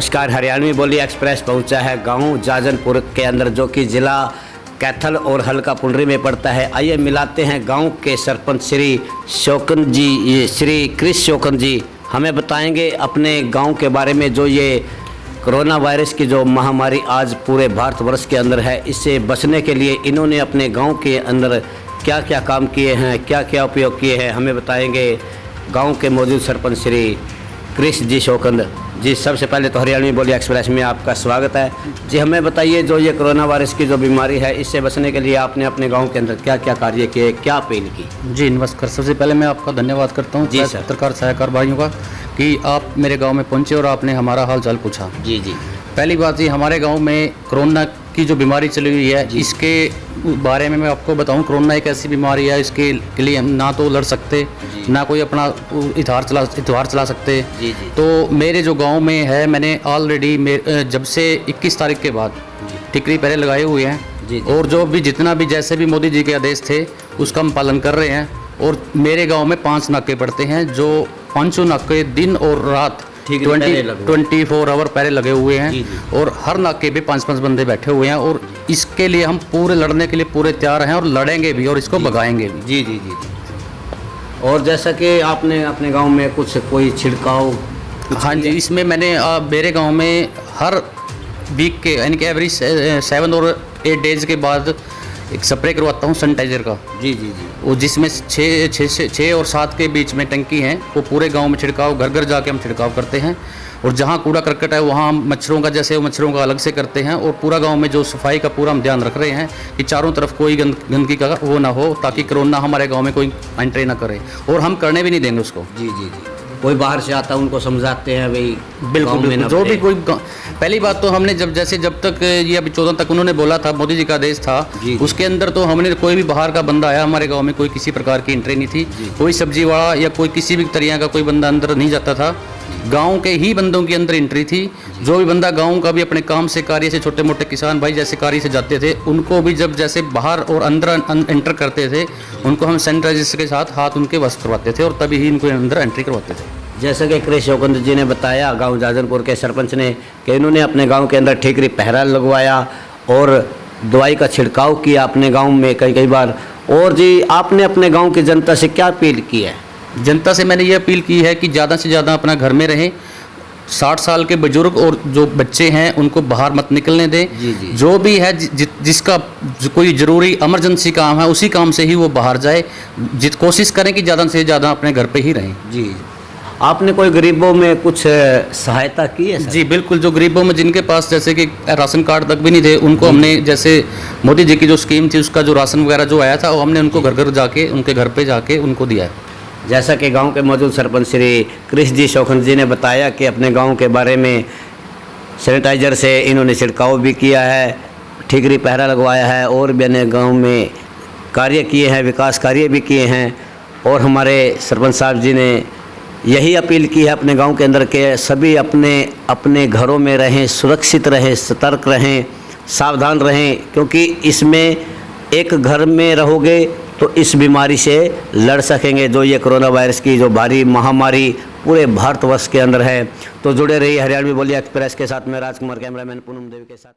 नमस्कार। हरियाणवी बोली एक्सप्रेस पहुंचा है गांव जाजनपुर के अंदर, जो कि ज़िला कैथल और हल्का पुंडरी में पड़ता है। आइए मिलाते हैं गांव के सरपंच श्री शोकन जी, श्री कृष शोकन जी हमें बताएंगे अपने गांव के बारे में। जो ये कोरोना वायरस की जो महामारी आज पूरे भारतवर्ष के अंदर है, इससे बचने के लिए इन्होंने अपने गांव के अंदर क्या क्या काम किए हैं, क्या क्या उपयोग किए हैं, हमें बताएंगे गांव के मौजूद सरपंच श्री कृष जी शोकन जी। सबसे पहले तो हरियाणवी बोली एक्सप्रेस में आपका स्वागत है जी। हमें बताइए, जो ये कोरोना वायरस की जो बीमारी है, इससे बचने के लिए आपने अपने गांव के अंदर क्या क्या कार्य किए, क्या अपील की? जी नमस्कार। सबसे पहले मैं आपका धन्यवाद करता हूँ जी सर, पत्रकार सहायकार भाइयों का, कि आप मेरे गांव में पहुंचे और आपने हमारा हाल चाल पूछा। जी जी। पहली बात, ये हमारे गांव में कोरोना की जो बीमारी चली हुई है, इसके बारे में मैं आपको बताऊं। कोरोना एक ऐसी बीमारी है, इसके लिए हम ना तो लड़ सकते, ना कोई अपना इतवार चला सकते। जी जी। तो मेरे जो गांव में है, मैंने ऑलरेडी जब से 21 तारीख के बाद टिकरी पहरे लगाए हुए हैं। जी जी। और जो भी जितना भी जैसे भी मोदी जी के आदेश थे उसका हम पालन कर रहे हैं। और मेरे गांव में 5 नाके पड़ते हैं, जो 5 नाके दिन और रात 24 आवर पहरे लगे हुए हैं। जी जी। और हर नाके पे 5-5 बंदे बैठे हुए हैं। और इसके लिए हम पूरे लड़ने के लिए पूरे तैयार हैं और लड़ेंगे भी और इसको भगाएंगे भी। जी जी जी जी। और जैसा कि आपने अपने गांव में कुछ कोई छिड़काव? हाँ जी, इसमें मैंने मेरे गांव में हर वीक के यानी कि एवरी 7 और 8 डेज के बाद एक स्प्रे करवाता हूँ सैनिटाइजर का। जी जी जी। वो जिसमें 6 और 7 के बीच में टंकी हैं, वो पूरे गांव में छिड़काव, घर घर जाके हम छिड़काव करते हैं। और जहां कूड़ा करकट है वहां हम मच्छरों का, जैसे मच्छरों का अलग से करते हैं। और पूरा गांव में जो सफाई का पूरा हम ध्यान रख रहे हैं कि चारों तरफ कोई गंदगी का वो ना हो, ताकि कोरोना हमारे गाँव में कोई एंट्री ना करे। और हम करने भी नहीं देंगे उसको। जी जी जी। कोई बाहर से आता है उनको समझाते हैं भाई बिल्कुल बिल्कुल। जो भी कोई पहली बात तो हमने जब तक ये अभी 14 तक उन्होंने बोला था, मोदी जी का आदेश था, उसके अंदर तो हमने कोई भी बाहर का बंदा आया हमारे गांव में, कोई किसी प्रकार की एंट्री नहीं थी। कोई सब्जी वाला या कोई किसी भी तरह का कोई बंदा अंदर नहीं जाता था। गांव के ही बंदों की अंदर एंट्री थी। जो भी बंदा गांव का भी अपने काम से, कार्य से, छोटे मोटे किसान भाई जैसे कार्य से जाते थे, उनको भी जब जैसे बाहर और अंदर एंटर करते थे, उनको हम सैनिटाइजर के साथ हाथ उनके वश करवाते थे और तभी ही इनको अंदर एंट्री करवाते थे। जैसा कि कृष शोकन जी ने बताया, गांव जाजनपुर के सरपंच ने, कि इन्होंने अपने गांव के अंदर ठीकरी पहरा लगवाया और दवाई का छिड़काव किया अपने गांव में कई बार। और जी, आपने अपने गांव की जनता से क्या अपील की है? जनता से मैंने ये अपील की है कि ज़्यादा से ज़्यादा अपना घर में रहें। 60 साल के बुजुर्ग और जो बच्चे हैं उनको बाहर मत निकलने दें। जी जी। जो भी है जिसका कोई ज़रूरी इमरजेंसी काम है, उसी काम से ही वो बाहर जाए। कोशिश करें कि ज़्यादा से ज़्यादा अपने घर पे ही रहें। जी। आपने कोई गरीबों में कुछ सहायता की है सर? जी बिल्कुल। जो गरीबों में जिनके पास जैसे कि राशन कार्ड तक भी नहीं थे, उनको हमने, जैसे मोदी जी की जो स्कीम थी उसका जो राशन वगैरह जो आया था, वो हमने उनको घर घर जाके, उनके घर पे जाके उनको दिया है। जैसा कि गांव के मौजूद सरपंच श्री कृष जी शोकन जी ने बताया कि अपने गांव के बारे में सैनिटाइजर से इन्होंने छिड़काव भी किया है, ठीकरी पहरा लगवाया है और भी अन्य गाँव में कार्य किए हैं, विकास कार्य भी किए हैं। और हमारे सरपंच साहब जी ने यही अपील की है अपने गांव के अंदर के सभी अपने अपने घरों में रहें, सुरक्षित रहें, सतर्क रहें, सावधान रहें, क्योंकि इसमें एक घर में रहोगे तो इस बीमारी से लड़ सकेंगे, जो ये कोरोना वायरस की जो भारी महामारी पूरे भारतवर्ष के अंदर है। तो जुड़े रहिए हरियाणवी बोली एक्सप्रेस के साथ। मैं राजकुमार, कैमरामैन पूनम देवी के साथ।